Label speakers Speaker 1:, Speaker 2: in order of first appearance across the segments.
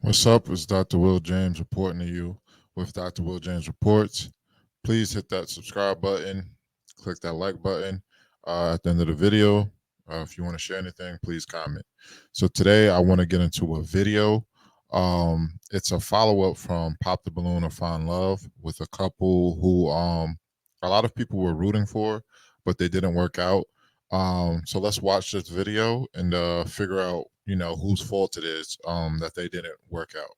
Speaker 1: What's up? It's Dr. Will James reporting to you with Dr. Will James Reports. Please hit that subscribe button, click that like button at the end of the video. If you want to share anything, please comment. So today I want to get into a video. It's a follow up from Pop the Balloon or Find Love with a couple who a lot of people were rooting for, but they didn't work out. So let's watch this video and figure out, whose fault it is that they didn't work out.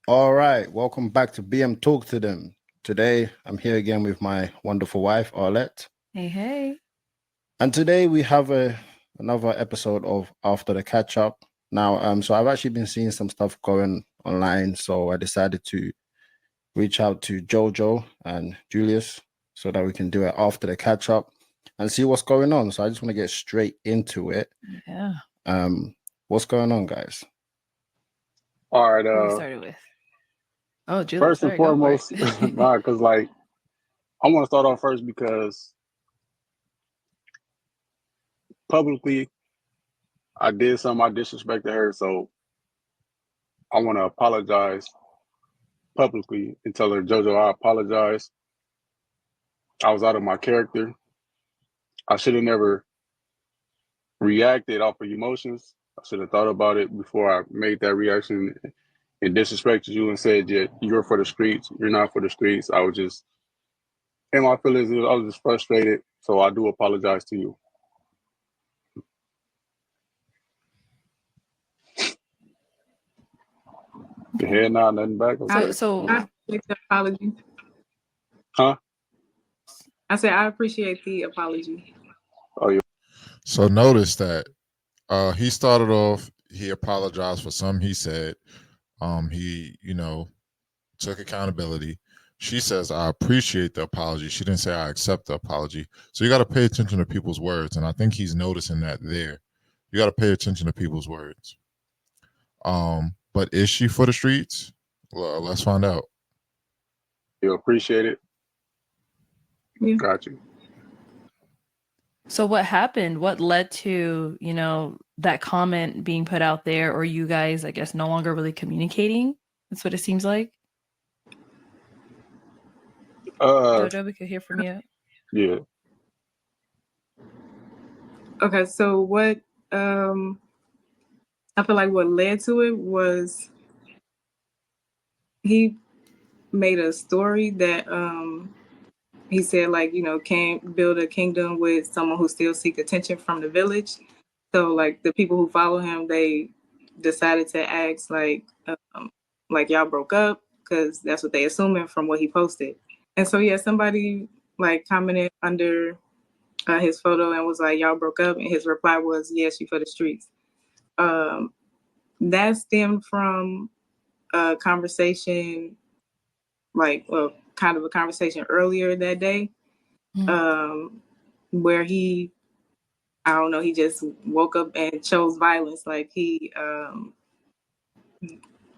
Speaker 2: All right, welcome back to BM Talk to Them. Today, I'm here again with my wonderful wife, Arlette.
Speaker 3: Hey.
Speaker 2: And today we have another episode of After the Catch Up. Now, so I've actually been seeing some stuff going online, so I decided to reach out to Jojo and Julius so that we can do it after the catch up and see what's going on. So I just want to get straight into it.
Speaker 3: Yeah.
Speaker 2: What's going on, guys?
Speaker 4: All right.
Speaker 3: Who we started with? Oh, Julius.
Speaker 4: First and foremost, because I want to start off first because publicly I did something, I disrespected her, so I want to apologize publicly and tell her, Jojo, I apologize. I was out of my character. I should have never reacted off of emotions. I should have thought about it before I made that reaction and disrespected you and said, yeah, you're for the streets. You're not for the streets. I was just, in my feelings, I was just frustrated. So I do apologize to you. Your head nod, nothing back.
Speaker 3: So
Speaker 5: I appreciate the apology.
Speaker 4: Huh?
Speaker 5: I said I appreciate the apology.
Speaker 4: Oh, yeah.
Speaker 1: So notice that he started off, he apologized for something he said. He, took accountability. She says, I appreciate the apology. She didn't say I accept the apology. So you got to pay attention to people's words. And I think he's noticing that there. You got to pay attention to people's words. But is she for the streets? Well, let's find out.
Speaker 4: You appreciate it?
Speaker 5: Yeah.
Speaker 4: Got you.
Speaker 3: So what happened? What led to, that comment being put out there, or you guys, I guess, no longer really communicating? That's what it seems like. Jojo, we could hear from you.
Speaker 4: Yeah.
Speaker 5: Okay, so what I feel like what led to it was he made a story that he said, like, can't build a kingdom with someone who still seek attention from the village. So like the people who follow him, they decided to ask like y'all broke up, because that's what they assuming from what he posted. And so yeah, somebody like commented under his photo and was like, y'all broke up, and his reply was, yes, you for the streets. That stemmed from a conversation, kind of a conversation earlier that day, where he just woke up and chose violence. Like he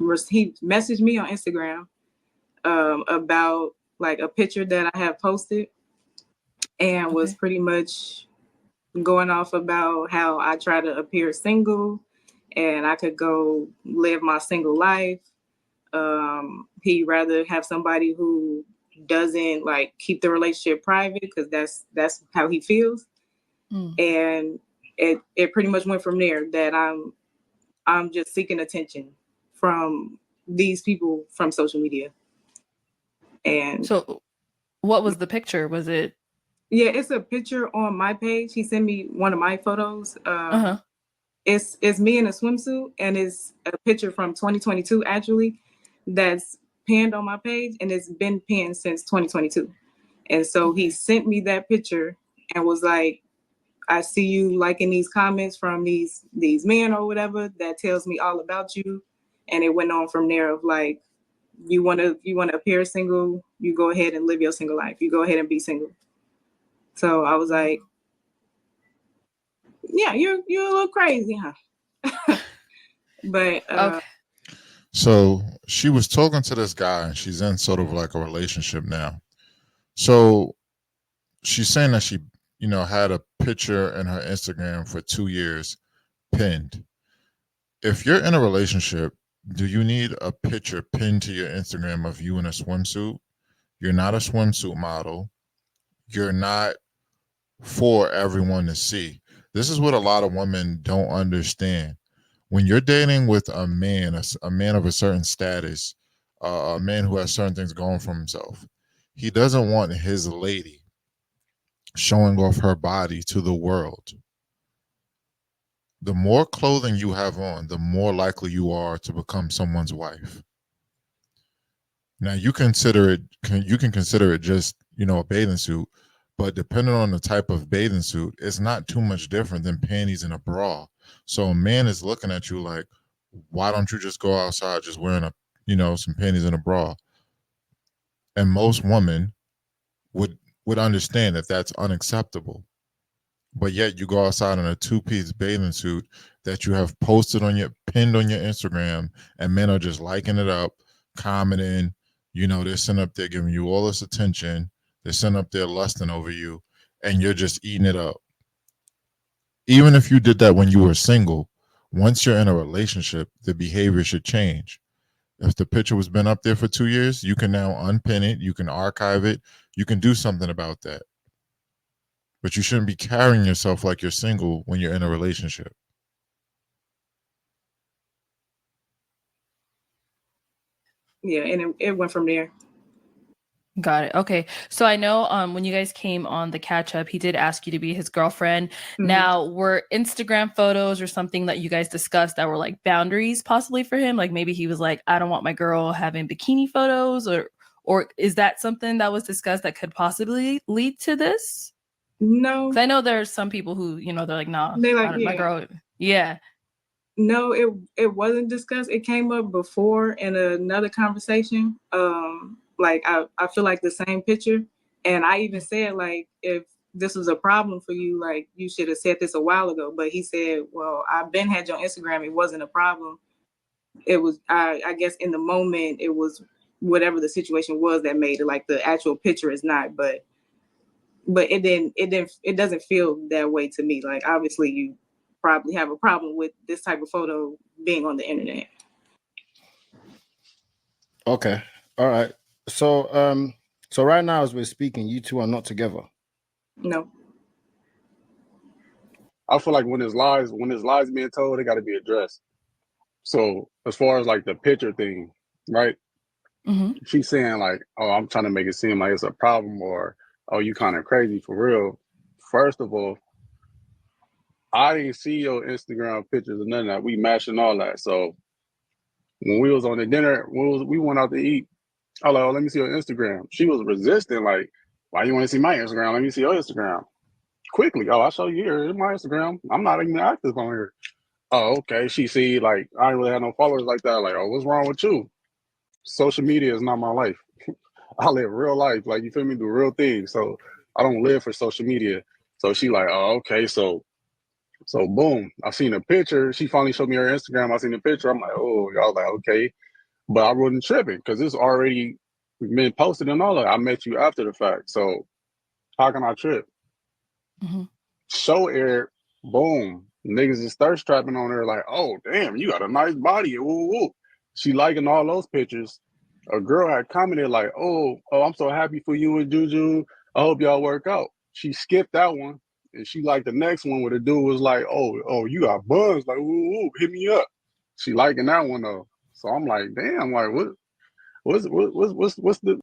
Speaker 5: messaged me on Instagram about like a picture that I have posted, and was pretty much going off about how I try to appear single and I could go live my single life. He'd rather have somebody who doesn't like keep the relationship private, because that's how he feels. And it pretty much went from there that I'm just seeking attention from these people from social media. And
Speaker 3: so what was the picture? Was it?
Speaker 5: Yeah, it's a picture on my page. He sent me one of my photos. It's me in a swimsuit, and it's a picture from 2022 actually that's pinned on my page, and it's been pinned since 2022. And so he sent me that picture and was like, I see you liking these comments from these men or whatever, that tells me all about you. And it went on from there of like, you want to appear single, you go ahead and live your single life. You go ahead and be single. So I was like, yeah, you're a little crazy, huh? But
Speaker 3: Okay.
Speaker 1: So she was talking to this guy, and she's in sort of like a relationship now. So she's saying that she, had a picture in her Instagram for 2 years pinned. If you're in a relationship, do you need a picture pinned to your Instagram of you in a swimsuit? You're not a swimsuit model. You're not for everyone to see. This is what a lot of women don't understand. When you're dating with a man, a man of a certain status, a man who has certain things going for himself, he doesn't want his lady showing off her body to the world. The more clothing you have on, the more likely you are to become someone's wife. Now you can consider it just, a bathing suit, but depending on the type of bathing suit, it's not too much different than panties and a bra. So a man is looking at you like, why don't you just go outside just wearing some panties and a bra? And most women would understand that that's unacceptable. But yet you go outside in a two-piece bathing suit that you have pinned on your Instagram, and men are just liking it up, commenting, they're sitting up there giving you all this attention, they're sitting up there lusting over you, and you're just eating it up. Even if you did that when you were single, once you're in a relationship, the behavior should change. If the picture was been up there for 2 years, you can now unpin it, you can archive it, you can do something about that. But you shouldn't be carrying yourself like you're single when you're in a relationship.
Speaker 5: yeah, and it went from there.
Speaker 3: Got it. Okay. So I know when you guys came on the catch up, he did ask you to be his girlfriend.
Speaker 5: Mhm.
Speaker 3: Now, were Instagram photos or something that you guys discussed that were like boundaries possibly for him? Like maybe he was like, I don't want my girl having bikini photos, or is that something that was discussed that could possibly lead to this?
Speaker 5: No,
Speaker 3: Because I know there's some people who, they're like, nah,
Speaker 5: they like,
Speaker 3: my
Speaker 5: yeah.
Speaker 3: girl. Yeah.
Speaker 5: No, it wasn't discussed. It came up before in another conversation. Like I feel like the same picture. And I even said, like, if this was a problem for you, like you should have said this a while ago. But he said, well, I've been had your Instagram. It wasn't a problem. It was I guess in the moment it was whatever the situation was that made it, like the actual picture is not, but it doesn't feel that way to me. Like obviously you probably have a problem with this type of photo being on the internet.
Speaker 2: Okay. All right. So right now as we're speaking, you two are not together.
Speaker 5: No.
Speaker 4: I feel like when there's lies being told, they got to be addressed. So as far as like the picture thing, right?
Speaker 3: Mm-hmm.
Speaker 4: She's saying like, oh, I'm trying to make it seem like it's a problem, or oh, you kind of crazy for real. First of all, I didn't see your Instagram pictures or none of that. We matched and all that. So when we was on the dinner, we went out to eat. I was like, oh, let me see your Instagram. She was resisting, like, why you want to see my Instagram? Let me see your Instagram. Quickly. Oh, I'll show you here. Here's my Instagram. I'm not even active on here. Oh, okay. She see, like, I ain't really have no followers like that. Like, oh, what's wrong with you? Social media is not my life. I live real life. Like, you feel me? Do real things. So I don't live for social media. So she like, oh, okay. So boom. I seen a picture. She finally showed me her Instagram. I seen the picture. I'm like, oh, y'all like, okay. But I wasn't tripping because it's already been posted and all that. I met you after the fact. So how can I trip?
Speaker 3: Mm-hmm.
Speaker 4: Show air, boom. Niggas is thirst trapping on her like, oh damn, you got a nice body. Woo, woo. She liking all those pictures. A girl had commented like, oh, I'm so happy for you and Juju. I hope y'all work out. She skipped that one and she liked the next one where the dude was like, oh, you got buzz. Like, woo, woo, hit me up. She liking that one though. So I'm like, damn, like what's the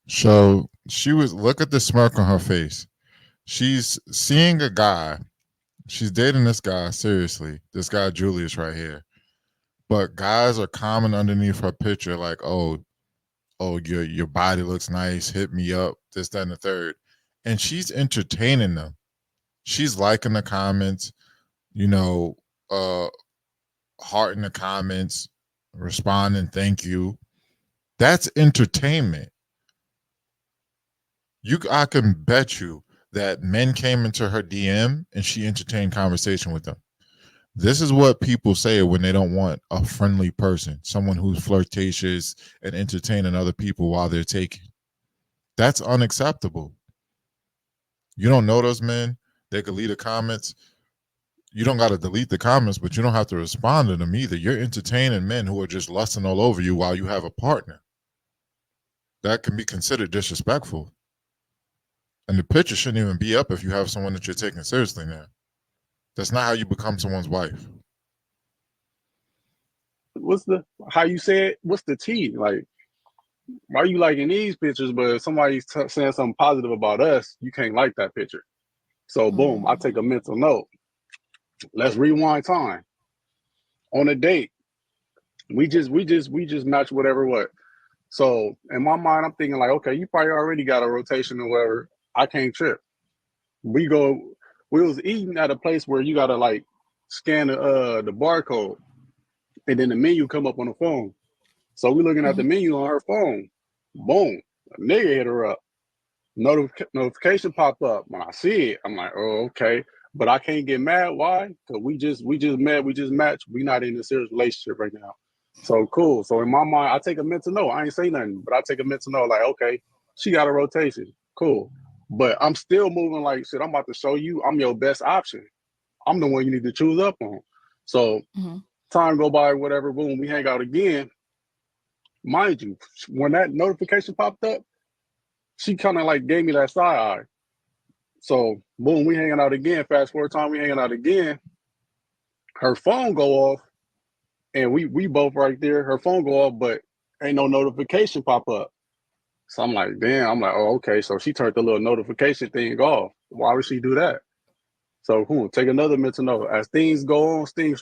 Speaker 1: So she was, look at the smirk on her face. She's seeing a guy. She's dating this guy, seriously. This guy, Julius, right here. But guys are commenting underneath her picture like, oh, your body looks nice. Hit me up. This, that, and the third. And she's entertaining them. She's liking the comments, uh, hearting the comments, responding, thank you. That's entertainment. I can bet you that men came into her DM and she entertained conversation with them. This is what people say when they don't want a friendly person, someone who's flirtatious and entertaining other people while they're taking. That's unacceptable. You don't know those men. They could leave the comments. You don't got to delete the comments, but you don't have to respond to them either. You're entertaining men who are just lusting all over you while you have a partner. That can be considered disrespectful. And the picture shouldn't even be up if you have someone that you're taking seriously now. That's not how you become someone's wife.
Speaker 4: What's the how you say it? What's the tea? Like, why are you liking these pictures, but if somebody's saying something positive about us, you can't like that picture. So boom, I take a mental note. Let's rewind time. On a date, we just match whatever what. So in my mind, I'm thinking like, okay, you probably already got a rotation or whatever. I can't trip. We was eating at a place where you gotta like scan the barcode, and then the menu come up on the phone. So we looking at the menu on her phone. Boom, a nigga hit her up. Notification pop up. When I see it, I'm like, oh, okay. But I can't get mad. Why? Because we just met, we just matched. We not in a serious relationship right now. So cool. So in my mind, I take a mental note. I ain't say nothing, but I take a mental note like, okay, she got a rotation. Cool. But I'm still moving like, shit, I'm about to show you I'm your best option. I'm the one you need to choose up on. So time go by, whatever, boom, we hang out again. Mind you, when that notification popped up, she kind of like gave me that side eye. So boom, we hanging out again. Fast forward time, we hanging out again. Her phone go off, and we both right there. Her phone go off, but ain't no notification pop up. So I'm like, damn. I'm like, oh, okay. So she turned the little notification thing off. Why would she do that? So take another mental note. As things go on, things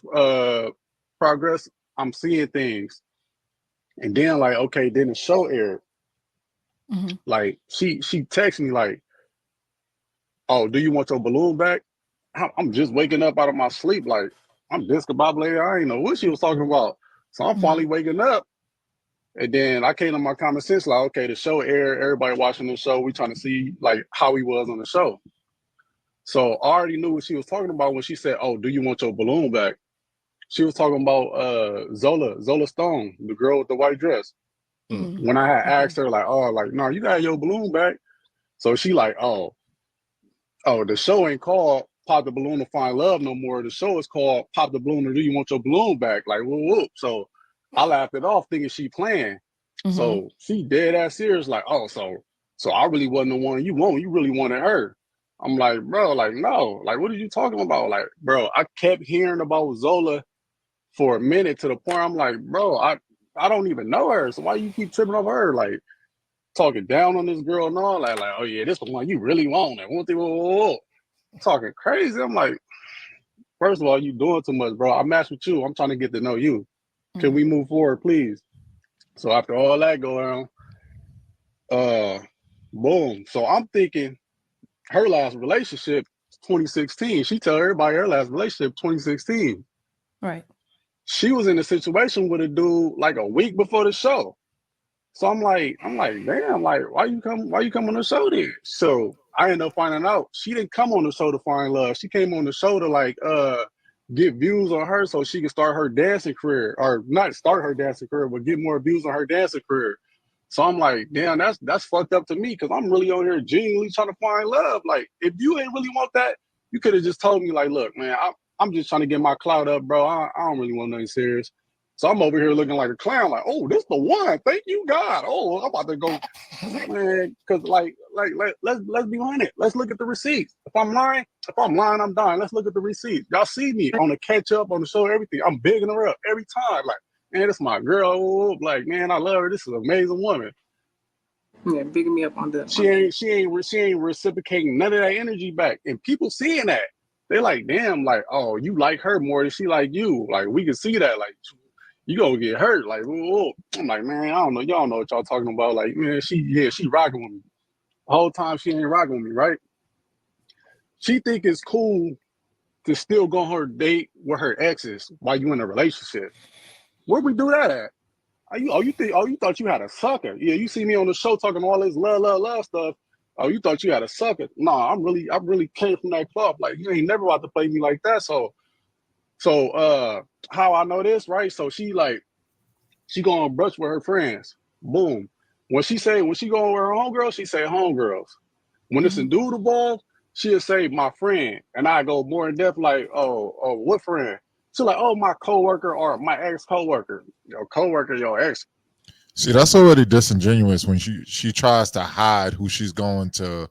Speaker 4: progress. I'm seeing things, and then like, okay, then the show aired. Like she texted me like, oh, do you want your balloon back? I'm just waking up out of my sleep. Like, I'm discombobulated. I ain't know what she was talking about. So I'm finally waking up. And then I came to my common sense, like, okay, the show aired, everybody watching the show. We trying to see like how he was on the show. So I already knew what she was talking about when she said, oh, do you want your balloon back? She was talking about Zola Stone, the girl with the white dress. When I had asked her, like, oh, like, no, you got your balloon back. So she like, oh, the show ain't called Pop the Balloon to Find Love no more. The show is called Pop the Balloon or Do You Want Your Balloon Back? Like, whoop. So I laughed it off thinking she playing. So she dead ass serious, like, oh, so I really wasn't the one you want. You really wanted her. I'm like, bro, like, no. Like, what are you talking about? Like, bro, I kept hearing about Zola for a minute to the point I'm like, bro, I don't even know her. So why you keep tripping over her? Like, talking down on this girl and all that, like, oh yeah, this the one you really want. And talking crazy. I'm like, first of all, you doing too much, bro. I matched with you. I'm trying to get to know you. Can we move forward, please? So after all that going on, boom. So I'm thinking her last relationship, 2016. She tell everybody her last relationship, 2016.
Speaker 3: Right.
Speaker 4: She was in a situation with a dude like a week before the show. So I'm like, damn, like, why you come on the show then? So I ended up finding out she didn't come on the show to find love. She came on the show to like get views on her so she could start her dancing career, or not start her dancing career, but get more views on her dancing career. So I'm like, damn, that's fucked up to me because I'm really on here genuinely trying to find love. Like, if you ain't really want that, you could have just told me like, look, man, I'm just trying to get my clout up, bro. I don't really want nothing serious. So I'm over here looking like a clown, like, oh, this the one. Thank you, God. Oh, I'm about to go, man. Because let's be honest. Let's look at the receipts. If I'm lying, I'm dying. Let's look at the receipts. Y'all see me on the catch up, on the show, everything. I'm bigging her up every time. Like, man, this is my girl. Like, man, I love her. This is an amazing woman.
Speaker 5: Yeah, bigging me up on the.
Speaker 4: She ain't reciprocating none of that energy back, and people seeing that. They like, damn, like, oh, you like her more than she like you. Like, we can see that. Like, you gonna get hurt. Like, whoa. I'm like, man, I don't know. Y'all know what y'all talking about. Like, man, she rocking with me. The whole time she ain't rocking with me, right? She think it's cool to still go on her date with her exes while you in a relationship. Where we do that at? You thought you had a sucker. Yeah, you see me on the show talking all this love stuff. Oh, you thought you had a sucker. Nah, I really came from that club. Like, you ain't never about to play me like that. So So how I know this, right? So she go on brunch with her friends. Boom. When she go with her homegirls, she say homegirls. When it's in dude involved, she'll say my friend. And I go more in depth like, oh, what friend? She's like, oh, my coworker or my ex-coworker. Your coworker, your ex.
Speaker 1: See, that's already disingenuous when she tries to hide who she's going to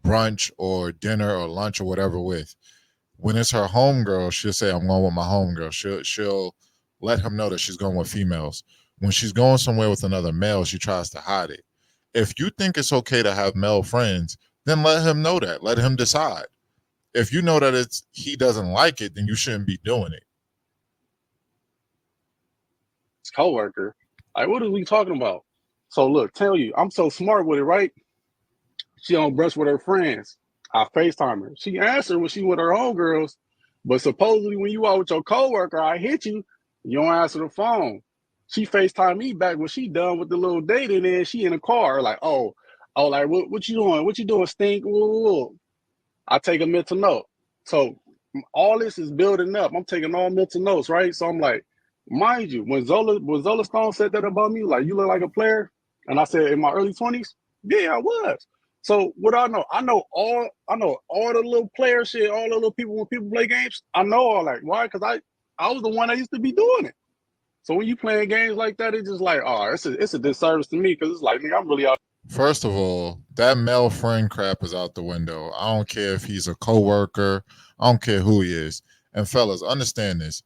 Speaker 1: brunch or dinner or lunch or whatever with. When it's her homegirl, she'll say, I'm going with my homegirl. She'll let him know that she's going with females. When she's going somewhere with another male, she tries to hide it. If you think it's okay to have male friends, then let him know that. Let him decide. If you know that he doesn't like it, then you shouldn't be doing it.
Speaker 4: Coworker. Like, what are we talking about? So look, tell you, I'm so smart with it, right? She on brunch with her friends. I FaceTime her. She answered when she with her own girls, but supposedly when you out with your coworker, I hit you, you don't answer the phone. She FaceTime me back when she done with the little date, and then she in the car, like, like what you doing? What you doing, Stink? Woo. I take a mental note. So all this is building up. I'm taking all mental notes, right? So I'm like, mind you, when Zola Stone said that about me, like, you look like a player, and I said in my early 20s, yeah, I was. So what I know all the little player shit, all the little people when people play games. I know all that. Why? Because I was the one that used to be doing it. So when you playing games like that, it's just like, oh, it's a disservice to me because it's like, nigga, I'm really out.
Speaker 1: First of all, that male friend crap is out the window. I don't care if he's a coworker. I don't care who he is. And fellas, understand this.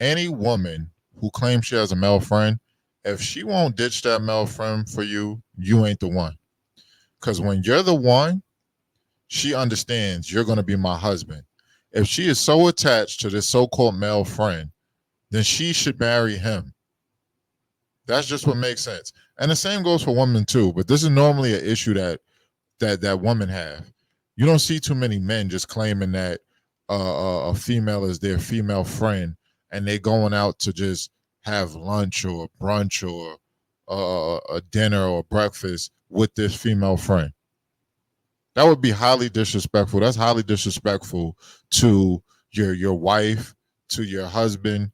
Speaker 1: Any woman who claims she has a male friend, if she won't ditch that male friend for you, you ain't the one. Because when you're the one, she understands you're going to be my husband. If she is so attached to this so-called male friend, then she should marry him. That's just what makes sense. And the same goes for women too. But this is normally an issue that women have. You don't see too many men just claiming that a female is their female friend, and they going out to just have lunch or brunch or a dinner or breakfast with this female friend. That would be highly disrespectful. That's highly disrespectful to your wife, to your husband,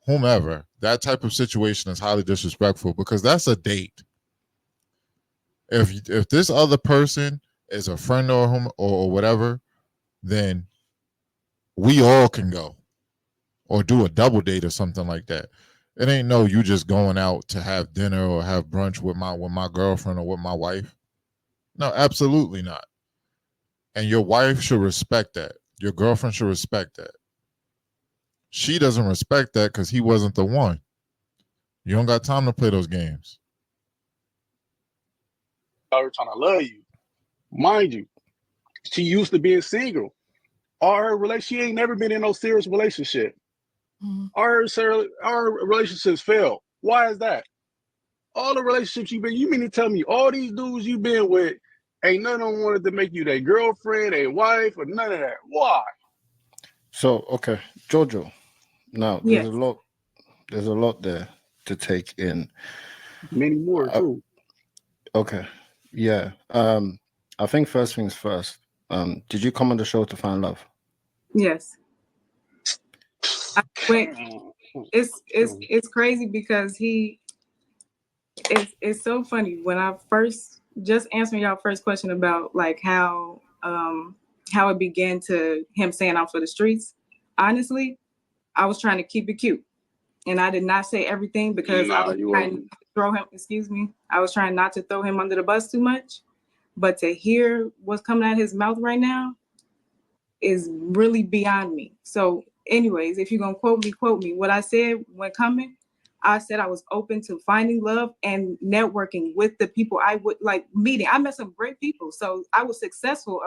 Speaker 1: whomever. That type of situation is highly disrespectful because that's a date. If this other person is a friend or whom or whatever, then we all can go or do a double date or something like that. It ain't no you just going out to have dinner or have brunch with my girlfriend or with my wife. No, absolutely not. And your wife should respect that. Your girlfriend should respect that. She doesn't respect that because he wasn't the one. You don't got time to play those games.
Speaker 4: Out here trying to love you. Mind you, she used to being single. She ain't never been in no serious relationship. Our relationships failed. Why is that? All the relationships you mean to tell me all these dudes you've been with, ain't none of them wanted to make you their girlfriend, their wife, or none of that. Why?
Speaker 2: So okay, Jojo. Now
Speaker 5: Yes.
Speaker 2: there's a lot there to take in.
Speaker 4: Many more too.
Speaker 2: Okay. Yeah. I think first things first. Did you come on the show to find love?
Speaker 5: Yes. I went. It's crazy because it's so funny when I first just answering y'all first question about like how it began to him saying I'm for the streets. Honestly, I was trying to keep it cute, and I did not say everything because I was trying to throw him. Excuse me. I was trying not to throw him under the bus too much, but to hear what's coming out of his mouth right now is really beyond me. So, anyways, if you're gonna quote me. What I said when coming, I said I was open to finding love and networking with the people I would like meeting. I met some great people, so I was successful.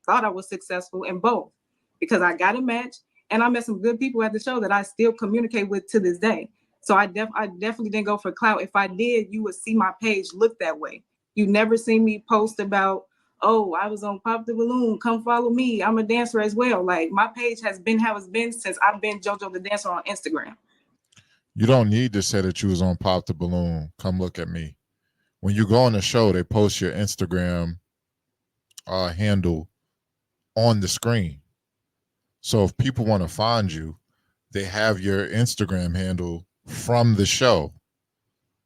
Speaker 5: Thought I was successful in both because I got a match and I met some good people at the show that I still communicate with to this day. So I definitely didn't go for clout. If I did, you would see my page look that way. You never see me post about, oh, I was on Pop the Balloon, come follow me. I'm a dancer as well. Like my page has been how it's been since I've been JoJo the Dancer on Instagram.
Speaker 1: You don't need to say that you was on Pop the Balloon. Come look at me. When you go on the show, they post your Instagram handle on the screen. So if people want to find you, they have your Instagram handle from the show.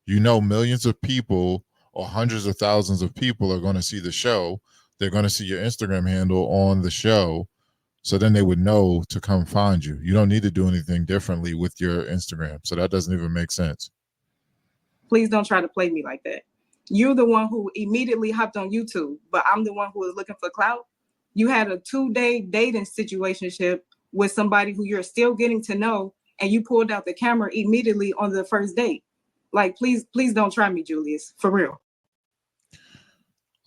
Speaker 1: You know, millions of people or hundreds of thousands of people are going to see the show. They're going to see your Instagram handle on the show. So then they would know to come find you. You don't need to do anything differently with your Instagram. So that doesn't even make sense.
Speaker 5: Please don't try to play me like that. You're the one who immediately hopped on YouTube, but I'm the one who was looking for clout. You had a 2-day dating situationship with somebody who you're still getting to know, and you pulled out the camera immediately on the first date. Like, please don't try me, Julius, for real.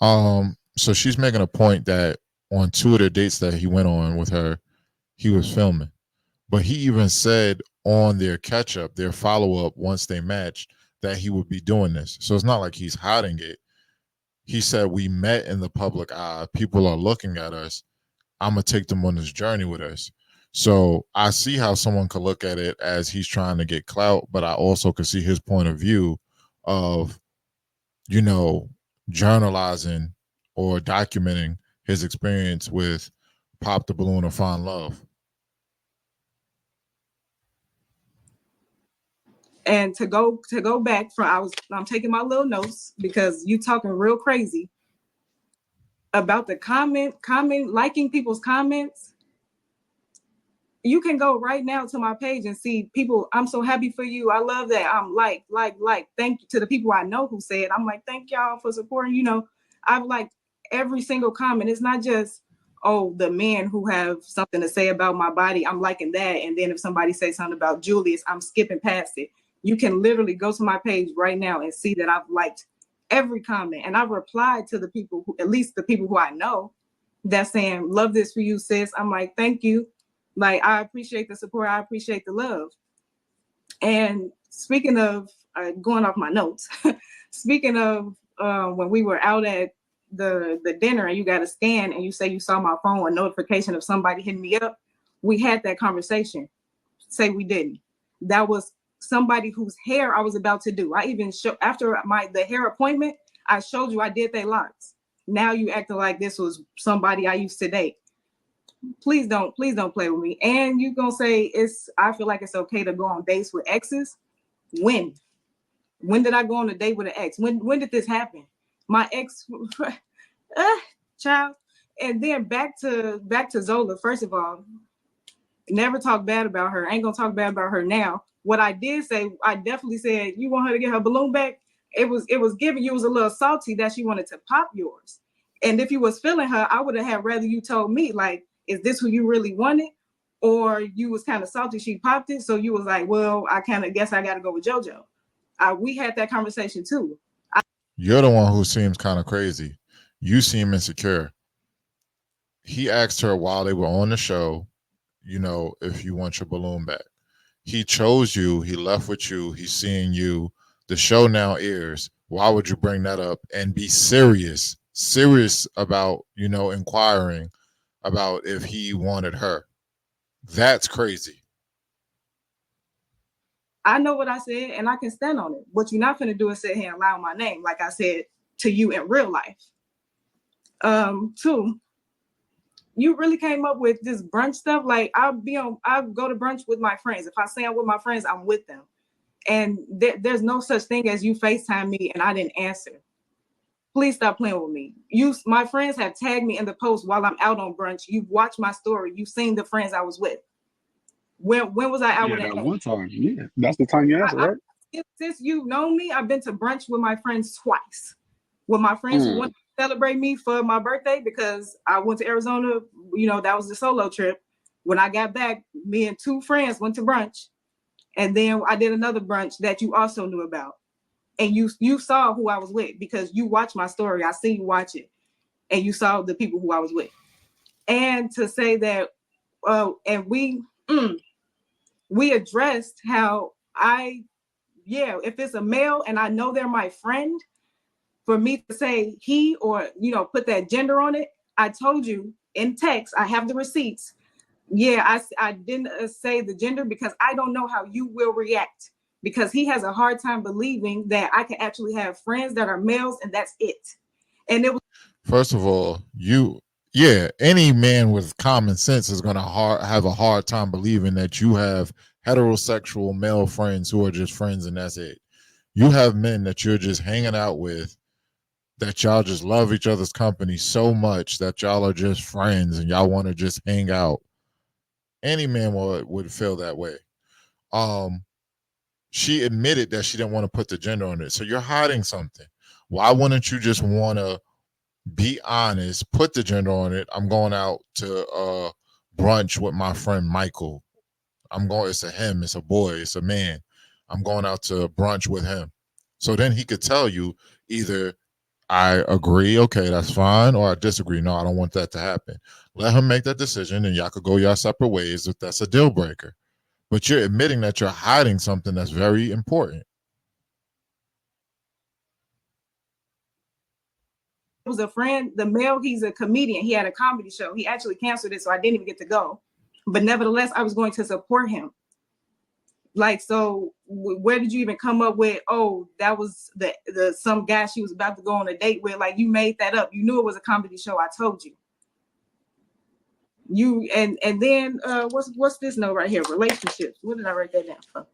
Speaker 1: So she's making a point that on 2 of the dates that he went on with her, he was filming. But he even said on their catch up, their follow up, once they matched, that he would be doing this. So it's not like he's hiding it. He said, we met in the public eye. People are looking at us. I'm going to take them on this journey with us. So I see how someone could look at it as he's trying to get clout, but I also could see his point of view of, you know, journalizing or documenting his experience with Pop the Balloon or Find Love.
Speaker 5: And to go back from, I'm taking my little notes because you talking real crazy about the comment, liking people's comments. You can go right now to my page and see people. I'm so happy for you. I love that. I'm like. Thank you to the people I know who said. I'm like, thank y'all for supporting. You know, I've liked every single comment. It's not just, oh, the men who have something to say about my body. I'm liking that. And then if somebody says something about Julius, I'm skipping past it. You can literally go to my page right now and see that I've liked every comment. And I've replied to the people who, at least the people who I know, that's saying, love this for you, sis. I'm like, thank you. Like, I appreciate the support. I appreciate the love. And speaking of going off my notes, speaking of when we were out at the dinner and you got a scan and you say you saw my phone, a notification of somebody hitting me up, we had that conversation. Say we didn't. That was somebody whose hair I was about to do. I even after the hair appointment, I showed you I did their locks. Now you acting like this was somebody I used to date. Please don't play with me. And you gonna say I feel like it's okay to go on dates with exes. When did I go on a date with an ex? When did this happen? My ex child. And then back to Zola. First of all, never talk bad about her. I ain't gonna talk bad about her now. What I did say, I definitely said, you want her to get her balloon back? It was given. You was a little salty that she wanted to pop yours. And if you was feeling her, I would have had rather you told me, like, is this who you really wanted? Or you was kind of salty, she popped it. So you was like, well, I kind of guess I got to go with JoJo. We had that conversation too.
Speaker 1: You're the one who seems kind of crazy. You seem insecure. He asked her while they were on the show, you know, if you want your balloon back. He chose you. He left with you. He's seeing you. The show now airs. Why would you bring that up and be serious about, you know, inquiring about if he wanted her? That's crazy.
Speaker 5: I know what I said and I can stand on it. What you're not going to do is sit here and lie on my name, like I said to you in real life. 2, you really came up with this brunch stuff. Like I go to brunch with my friends. If I say I'm with my friends, I'm with them. And there's no such thing as you FaceTime me and I didn't answer. Please stop playing with me. My friends have tagged me in the post while I'm out on brunch. You've watched my story. You've seen the friends I was with. When was I out with
Speaker 4: that one time? Yeah, that's the time you answered, right?
Speaker 5: Since you've known me, I've been to brunch with my friends twice. With my friends who wanted to celebrate me for my birthday because I went to Arizona. You know, that was the solo trip. When I got back, me and 2 friends went to brunch. And then I did another brunch that you also knew about. And you saw who I was with because you watched my story. I see you watch it. And you saw the people who I was with. And to say that, and we addressed how if it's a male and I know they're my friend, for me to say he or, you know, put that gender on it, I told you in text, I have the receipts. Yeah, I didn't say the gender because I don't know how you will react because he has a hard time believing that I can actually have friends that are males and that's it. And it was.
Speaker 1: First of all, any man with common sense is going to have a hard time believing that you have heterosexual male friends who are just friends and that's it. You have men that you're just hanging out with, that y'all just love each other's company so much that y'all are just friends and y'all want to just hang out. Any man would feel that way. She admitted that she didn't want to put the gender on it. So you're hiding something. Why wouldn't you just want to be honest, put the gender on it? I'm going out to brunch with my friend Michael. It's a him, it's a boy, it's a man. I'm going out to brunch with him. So then he could tell you either I agree, okay, that's fine, or I disagree. No, I don't want that to happen. Let him make that decision and y'all could go your separate ways if that's a deal breaker. But you're admitting that you're hiding something that's very important.
Speaker 5: Was a friend, the male, he's a comedian. He had a comedy show. He actually canceled it, so I didn't even get to go. But nevertheless, I was going to support him. Like, so where did you even come up with, oh, that was the some guy she was about to go on a date with? Like, you made that up. You knew it was a comedy show. I told you. You and then what's this note right here? Relationships. What did I write that down for?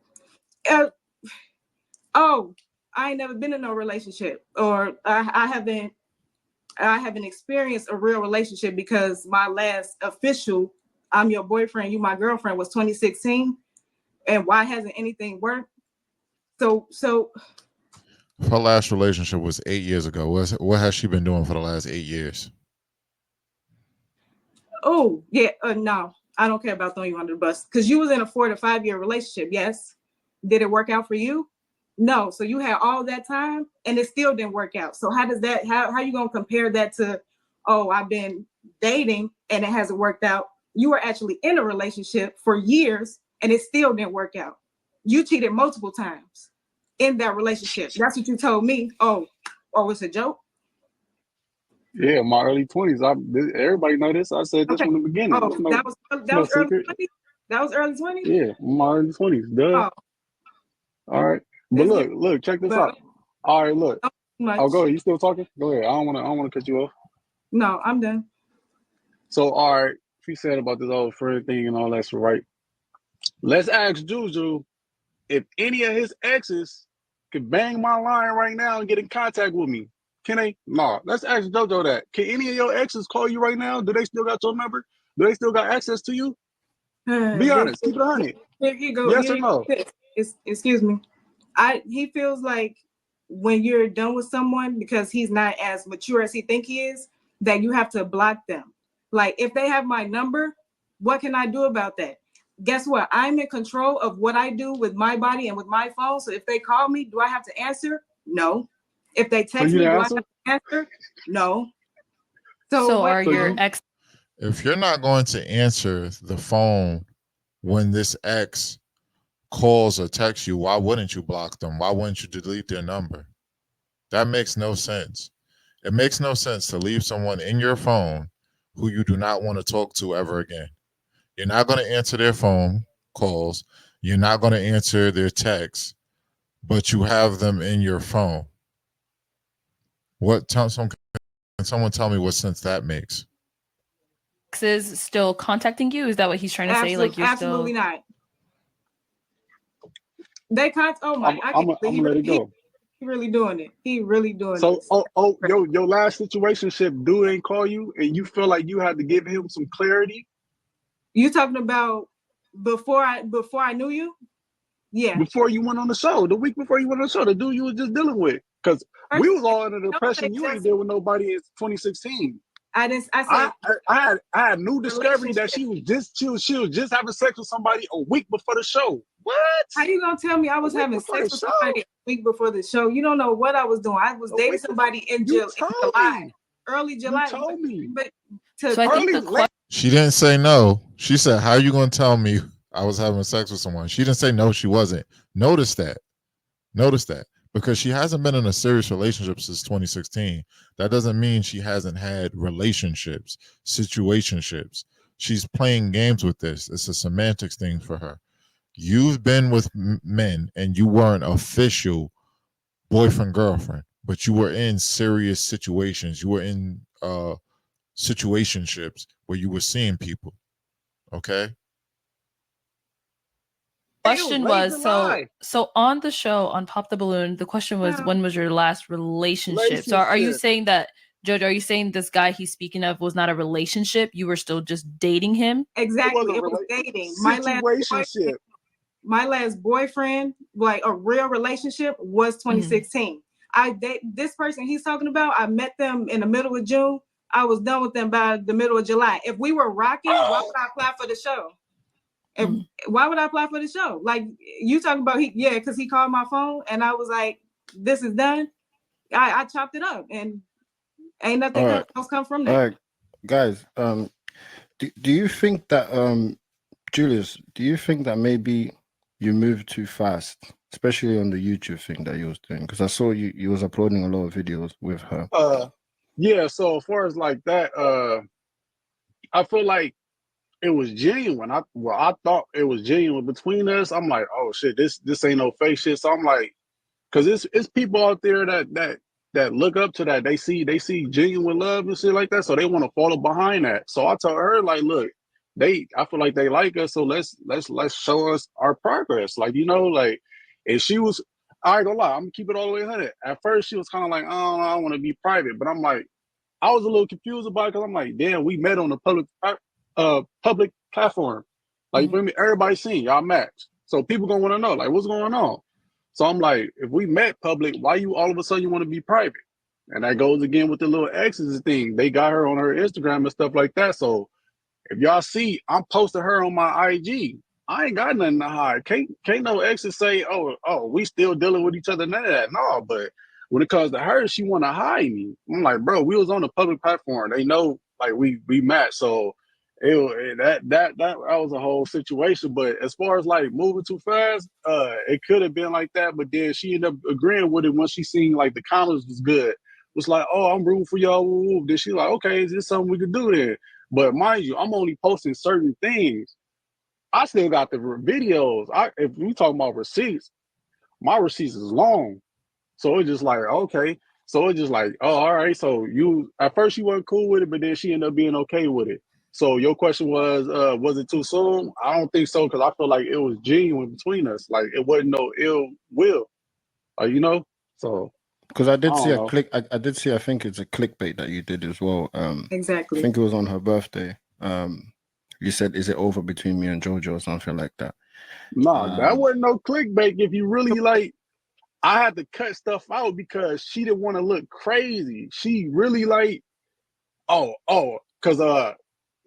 Speaker 5: Oh, I ain't never been in no relationship, or I haven't experienced a real relationship because my last official, I'm your boyfriend, you my girlfriend, was 2016. And why hasn't anything worked? So
Speaker 1: Her last relationship was 8 years ago. What has she been doing for the last 8 years?
Speaker 5: oh yeah, no, I don't care about throwing you under the bus because you was in a 4 to 5 year relationship. Yes. Did it work out for you? No. So you had all that time and it still didn't work out. So how you gonna compare that to, oh, I've been dating and it hasn't worked out? You were actually in a relationship for years and it still didn't work out. You cheated multiple times in that relationship. That's what you told me. Oh, it's a joke.
Speaker 4: Yeah, my early 20s. Everybody know this. I said this
Speaker 5: Okay.
Speaker 4: from the beginning.
Speaker 5: Oh,
Speaker 4: It's
Speaker 5: that
Speaker 4: no
Speaker 5: was early
Speaker 4: secret.
Speaker 5: 20s? That was early 20s?
Speaker 4: Yeah, my early 20s. Duh.
Speaker 5: Oh,
Speaker 4: All right. But
Speaker 5: let's get
Speaker 4: look, check this
Speaker 5: about
Speaker 4: out. All right, look.
Speaker 5: not much.
Speaker 4: Oh, go ahead. You still talking? Go ahead. I don't wanna cut you off.
Speaker 5: No, I'm done.
Speaker 4: So, all right, she said about this old friend thing and all that's right. Let's ask Juju if any of his exes could bang my line right now and get in contact with me. Can they? No. Let's ask JoJo that. Can any of your exes call you right now? Do they still got your number? Do they still got access to you? Be honest. Keep it 100.
Speaker 5: Here you go.
Speaker 4: Yes or no?
Speaker 5: Excuse me. He feels like when you're done with someone because he's not as mature as he think he is, that you have to block them. Like if they have my number, what can I do about that? Guess what? I'm in control of what I do with my body and with my phone. So if they call me, do I have to answer? No. If they
Speaker 4: So
Speaker 5: text
Speaker 4: you
Speaker 5: me,
Speaker 4: the
Speaker 5: do I
Speaker 4: answer?
Speaker 5: have to answer? No.
Speaker 3: So
Speaker 5: what?
Speaker 3: are
Speaker 4: So
Speaker 3: your
Speaker 4: you
Speaker 3: ex
Speaker 1: If you're not going to answer the phone when this ex calls or texts you, why wouldn't you block them? Why wouldn't you delete their number? That makes no sense. It makes no sense to leave someone in your phone who you do not want to talk to ever again. You're not going to answer their phone calls. You're not going to answer their texts, but you have them in your phone. Can someone tell me what sense that makes?
Speaker 3: exes still contacting you? Is that what he's trying to say? Like you're
Speaker 5: Absolutely
Speaker 3: still
Speaker 5: not. They can't. Oh my! I
Speaker 4: I'm
Speaker 5: can't.
Speaker 4: gonna let it go.
Speaker 5: He really doing it. He really doing
Speaker 4: So
Speaker 5: this.
Speaker 4: your last situationship dude ain't call you and you feel like you had to give him some clarity
Speaker 5: You talking about before I knew you? Yeah.
Speaker 4: before you went on the show, the week before you went on the show, the dude you was just dealing with. Because we was all under the
Speaker 5: Don't say
Speaker 4: impression you ain't
Speaker 5: just.
Speaker 4: deal with nobody in 2016.
Speaker 5: I didn't. I said
Speaker 4: I had new discovery that
Speaker 5: relationship.
Speaker 4: she was just having sex with somebody a week before the show. What?
Speaker 5: How you gonna tell me I
Speaker 4: A
Speaker 5: was
Speaker 4: week
Speaker 5: having
Speaker 4: before
Speaker 5: sex
Speaker 4: the
Speaker 5: with
Speaker 4: show?
Speaker 5: somebody a week before the show? You don't know what I was doing. I was
Speaker 4: A
Speaker 5: dating
Speaker 4: week before?
Speaker 5: somebody in
Speaker 4: You told
Speaker 5: July,
Speaker 4: me.
Speaker 5: early
Speaker 4: You
Speaker 5: July.
Speaker 4: told me.
Speaker 5: But
Speaker 3: so I think
Speaker 4: Early
Speaker 3: the question
Speaker 1: She didn't say no. She said, "How are you going to tell me I was having sex with someone?" She didn't say no, she wasn't. Notice that. Notice that. Because she hasn't been in a serious relationship since 2016. That doesn't mean she hasn't had relationships, situationships. She's playing games with this. It's a semantics thing for her. You've been with men and you weren't official boyfriend, girlfriend, but you were in serious situations. You were in situationships where you were seeing people. Okay.
Speaker 3: question was so on the show on Pop the Balloon, the question was, when was your last relationship? So are you saying that, Jojo, are you saying this guy he's speaking of was not a relationship? You were still just dating him?
Speaker 5: Exactly. It was dating. My last boyfriend, like a real relationship, was 2016. This person he's talking about, I met them in the middle of June. I was done with them by the middle of July. If we were rocking, why would I apply for the show? Why would I apply for the show? Like you talking about, because he called my phone and I was like, this is done. I chopped it up and ain't nothing else come from that.
Speaker 2: All right, guys. Do you think that Julius? Do you think that maybe you moved too fast, especially on the YouTube thing that you was doing? Because I saw you was uploading a lot of videos with her.
Speaker 4: Yeah. So as far as like that, I feel like it was genuine. I thought it was genuine between us. I'm like, oh shit, this ain't no fake shit. So I'm like, because it's people out there that look up to that. They see genuine love and shit like that. So they want to follow behind that. So I told her like, look, I feel like they like us. So let's show us our progress. Like, like, and she was, I ain't gonna lie, I'm gonna keep it all the way 100. At first she was kind of like, oh, I want to be private, but I'm like, I was a little confused about it because I'm like, damn, we met on a public platform. Like, everybody seen y'all match. So people gonna want to know, like, what's going on? So I'm like, if we met public, why you all of a sudden you want to be private? And that goes again with the little exes thing. They got her on her Instagram and stuff like that. So if y'all see, I'm posting her on my IG. I ain't got nothing to hide. Can't no exes say, oh, we still dealing with each other. None of that. No, but when it comes to her, she want to hide me. I'm like, bro, we was on the public platform. They know, like, we matched. So that was a whole situation. But as far as like moving too fast, it could have been like that. But then she ended up agreeing with it once she seen like the comments was good. It was like, oh, I'm rooting for y'all. Then she like, okay, is this something we could do then? But mind you, I'm only posting certain things. I still got the videos. If we talking about receipts, my receipts is long. So it's just like, okay. So it's just like, oh, all right. So you, at first she wasn't cool with it, but then she ended up being okay with it. So your question was it too soon? I don't think so, because I feel like it was genuine between us. Like, it wasn't no ill will, so.
Speaker 2: Because I did see a click. I did see, I think it's a clickbait that you did as well.
Speaker 5: Exactly.
Speaker 2: I think it was on her birthday. You said, is it over between me and JoJo or something like that?
Speaker 4: No, that wasn't no clickbait. If you really like, I had to cut stuff out because she didn't want to look crazy. She really like, because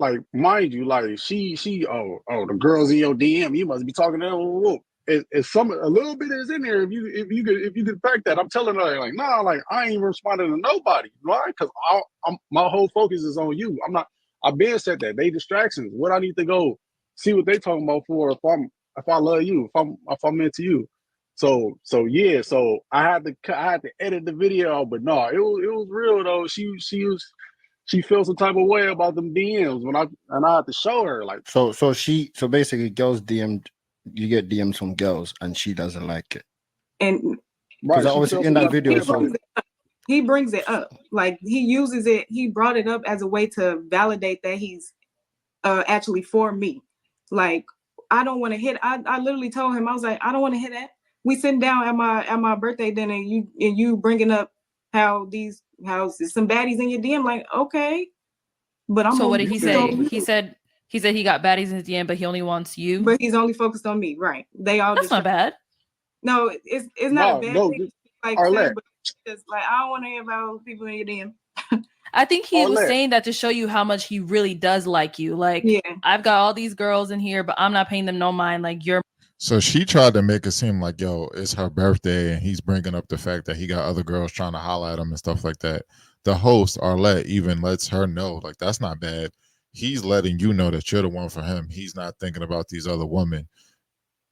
Speaker 4: like, mind you, like she the girls in your DM, you must be talking to them. It's a little bit is in there. If you could fact that, I'm telling her like, nah, like I ain't even responding to nobody, right? Because my whole focus is on you. I've been said that they distractions. What I need to go see what they talking about for if I love you, if I'm into you. So yeah, so I had to edit the video, but no, it was real though. She feels some type of way about them DMs and I had to show her like.
Speaker 2: So basically, girls DM, you get DMs from girls, and she doesn't like it.
Speaker 5: And
Speaker 2: because obviously in that video,
Speaker 5: he brings it up, like he uses it. He brought it up as a way to validate that he's actually for me. Like, I don't want to hit. I literally told him, I was like, I don't want to hit that. We sitting down at my birthday dinner, and you bringing up how some baddies in your DM. Like, okay, but I'm.
Speaker 3: So what did he say? He said he got baddies in his DM, but he only wants you.
Speaker 5: But he's only focused on me, right? They all.
Speaker 3: That's not bad.
Speaker 5: No, it's not a bad thing. Like, say, but just like, I don't want to hear about people in your DM.
Speaker 3: I think he was saying that to show you how much he really does like you. Like, I've got all these girls in here, but I'm not paying them no mind. Like, you're.
Speaker 1: So she tried to make it seem like, yo, it's her birthday, and he's bringing up the fact that he got other girls trying to holler at him and stuff like that. The host, Arlette, even lets her know, like, that's not bad. He's letting you know that you're the one for him. He's not thinking about these other women.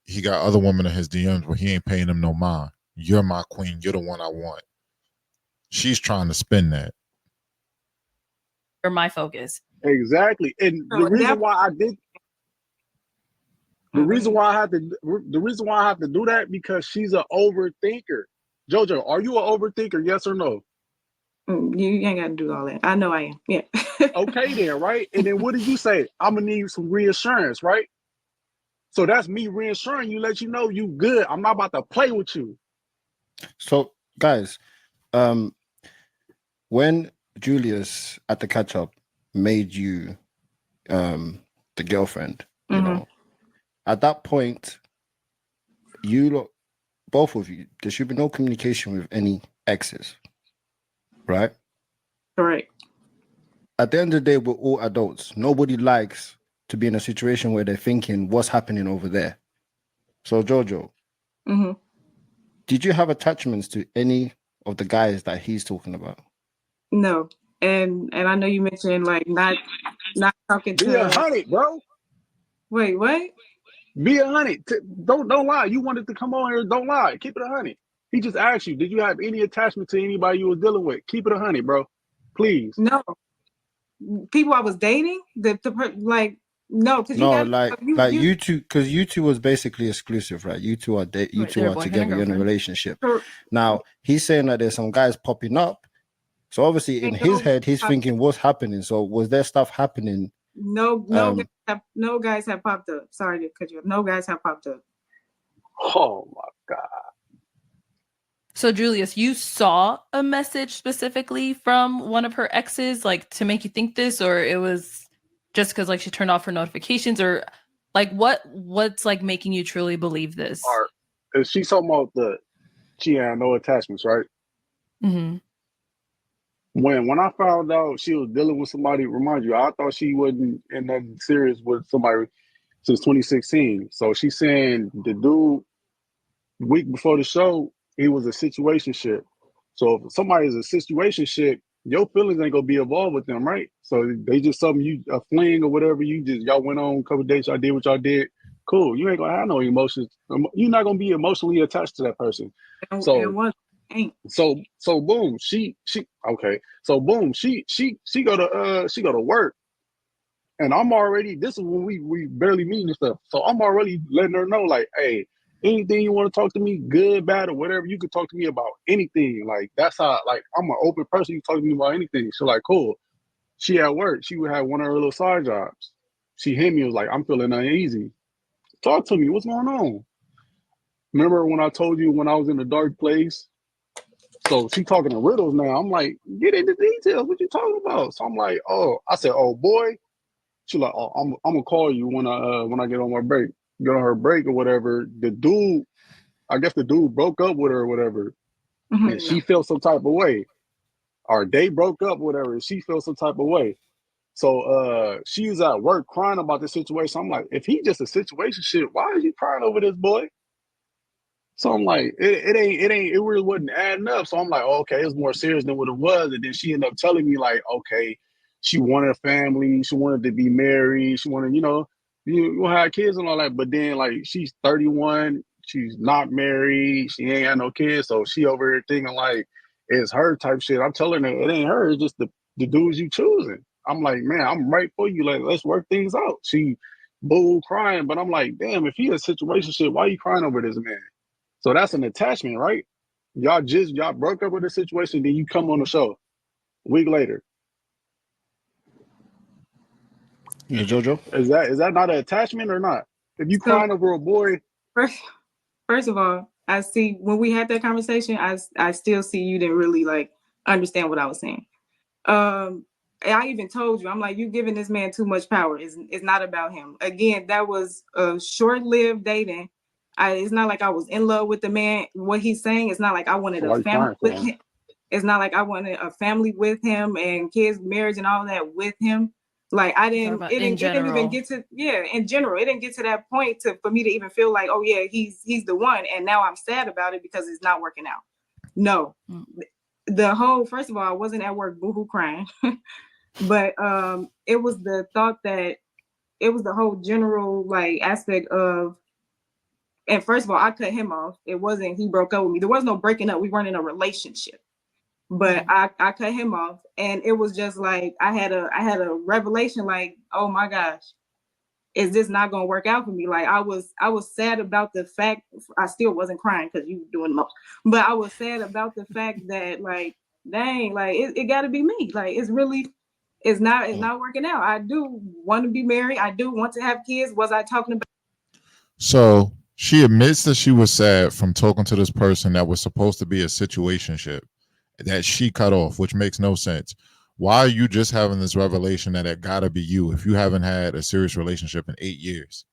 Speaker 1: He got other women in his DMs, but he ain't paying them no mind. You're my queen. You're the one I want. She's trying to spin that.
Speaker 3: You're my focus.
Speaker 4: Exactly. And the reason why I did the reason why I have to do that, because she's an overthinker. JoJo, are you an overthinker? Yes or no?
Speaker 5: You ain't got to do all that. I know I am. Yeah.
Speaker 4: Okay then, right? And then what did you say? I'm gonna need some reassurance, right? So that's me reassuring you, let you know you good. I'm not about to play with you.
Speaker 2: So, guys, when Julius at the catch up made you the girlfriend, you know, at that point, both of you, there should be no communication with any exes, right?
Speaker 5: Correct.
Speaker 2: At the end of the day, we're all adults. Nobody likes to be in a situation where they're thinking, what's happening over there? So, Jojo, did you have attachments to any of the guys that he's talking about?
Speaker 5: No. And I know you mentioned like not talking
Speaker 4: Be
Speaker 5: to
Speaker 4: 100, bro.
Speaker 5: Wait, what?
Speaker 4: Be 100. Don't lie. You wanted to come on here. Don't lie. Keep it 100. He just asked you, did you have any attachment to anybody you were dealing with? Keep it 100, bro. Please.
Speaker 5: No. People I was dating? Like, no, because
Speaker 2: No,
Speaker 5: you got
Speaker 2: like you two, because you two was basically exclusive, right? You two are you
Speaker 3: Right,
Speaker 2: two
Speaker 3: they're
Speaker 2: are
Speaker 3: boyfriend and
Speaker 2: together, you're in a
Speaker 3: girlfriend.
Speaker 2: relationship. Now he's saying that there's some guys popping up. So obviously in his head, he's thinking, what's happening? So was there stuff happening?
Speaker 5: No guys have popped up. Sorry to cut you off. No guys have popped up.
Speaker 4: Oh my God.
Speaker 3: So Julius, you saw a message specifically from one of her exes, like to make you think this, or it was just because like she turned off her notifications, or like what's like making you truly believe this?
Speaker 4: Or is she talking about she had no attachments, right?
Speaker 3: Mm-hmm.
Speaker 4: When I found out she was dealing with somebody, remind you, I thought she wasn't in nothing serious with somebody since 2016. So she's saying the dude week before the show, he was a situationship. So if somebody is a situationship, your feelings ain't gonna be involved with them, right? So they just something you a fling or whatever. Y'all went on a couple of dates, y'all did what y'all did. Cool. You ain't gonna have no emotions. You're not gonna be emotionally attached to that person. So
Speaker 5: one ain't.
Speaker 4: So boom, she okay. So boom, she go to work. And I'm already, this is when we barely meeting and stuff. So I'm already letting her know, like, hey, anything you want to talk to me, good, bad, or whatever, you can talk to me about anything. Like, that's how, like, I'm an open person. You can talk to me about anything. So, like, cool. She at work. She would have one of her little side jobs. She hit me, was like, I'm feeling uneasy. Talk to me. What's going on? Remember when I told you when I was in a dark place? So she talking in riddles now. I'm like, get into details. What you talking about? So I'm like, I said, oh, boy. She like, oh, I'm gonna call you when I get on my break. Get on her break or whatever. The dude, I guess the dude broke up with her or whatever, and she felt some type of way. Or they broke up, whatever, and she felt some type of way. So she was at work crying about the situation. I'm like, if he just a situation shit, why is you crying over this boy? So I'm like, it really wasn't adding up. So I'm like, okay, it's more serious than what it was. And then she ended up telling me like, okay, she wanted a family, she wanted to be married, she wanted, you have kids and all that. But then like she's 31, she's not married, she ain't got no kids, so she over here thinking like it's her type shit. I'm telling her it ain't her, it's just the dudes you choosing. I'm like, man, I'm right for you. Like, let's work things out. She boo crying, but I'm like, damn, if he a situation shit, why are you crying over this man? So that's an attachment, right? Y'all broke up with the situation, then you come on the show a week later.
Speaker 2: Yeah, Jojo.
Speaker 4: Is that not an attachment or not? If you crying over a boy,
Speaker 5: first of all, I see when we had that conversation, I still see you didn't really like understand what I was saying. I even told you, I'm like, you giving this man too much power. It's not about him. Again, that was a short-lived dating. It's not like I was in love with the man. What he's saying, it's not like I wanted a family with him. It's not like I wanted a family with him and kids, marriage, and all that with him. Like I didn't. It didn't even get to in general. It didn't get to that point for me to even feel like, oh yeah, he's the one. And now I'm sad about it because it's not working out. No, the whole first of all, I wasn't at work boohoo crying, but it was the thought that it was the whole general like aspect of. And first of all, I cut him off. It wasn't he broke up with me. There was no breaking up. We weren't in a relationship. But I cut him off. And it was just like I had a revelation like, oh my gosh, is this not gonna work out for me? Like I was sad about the fact I still wasn't crying because you were doing most, but I was sad about the fact that like, dang, like it gotta be me. Like it's not working out. I do want to be married. I do want to have kids. Was I talking about
Speaker 1: So she admits that she was sad from talking to this person that was supposed to be a situationship that she cut off, which makes no sense. Why are you just having this revelation that it gotta be you if you haven't had a serious relationship in 8 years?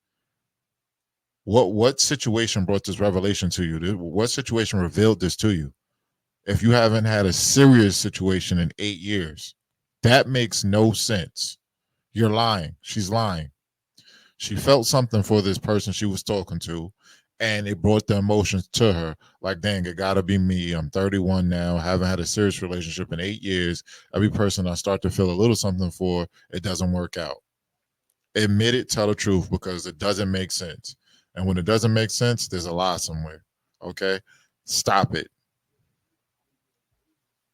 Speaker 1: What situation brought this revelation to you? What situation revealed this to you? If you haven't had a serious situation in 8 years, that makes no sense. You're lying. She's lying. She felt something for this person she was talking to, and it brought the emotions to her. Like, dang, it gotta be me. I'm 31 now, haven't had a serious relationship in 8 years. Every person I start to feel a little something for, it doesn't work out. Admit it, tell the truth, because it doesn't make sense. And when it doesn't make sense, there's a lie somewhere. Okay? Stop it.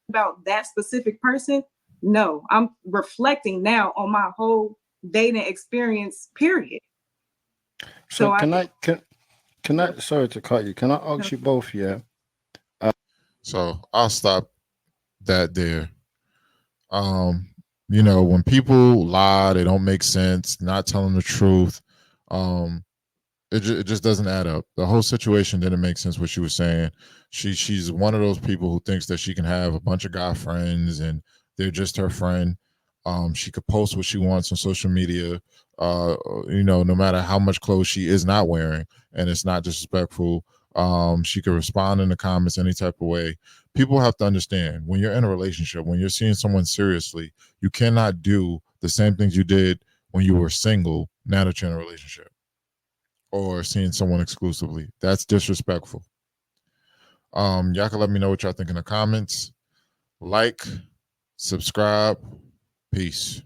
Speaker 5: About that specific person, no, I'm reflecting now on my whole dating experience, period.
Speaker 2: So can
Speaker 5: I
Speaker 2: sorry to cut you. Can I ask you both, yeah?
Speaker 1: So I'll stop that there. You know, when people lie, they don't make sense, not telling the truth. Um, it just doesn't add up. The whole situation didn't make sense. What she was saying, she's one of those people who thinks that she can have a bunch of guy friends and they're just her friend. She could post what she wants on social media. You know, no matter how much clothes she is not wearing, and it's not disrespectful. She could respond in the comments any type of way. People have to understand when you're in a relationship, when you're seeing someone seriously, you cannot do the same things you did when you were single. Now that you're in a relationship or seeing someone exclusively. That's disrespectful. Y'all can let me know what y'all think in the comments. Like, subscribe. Peace.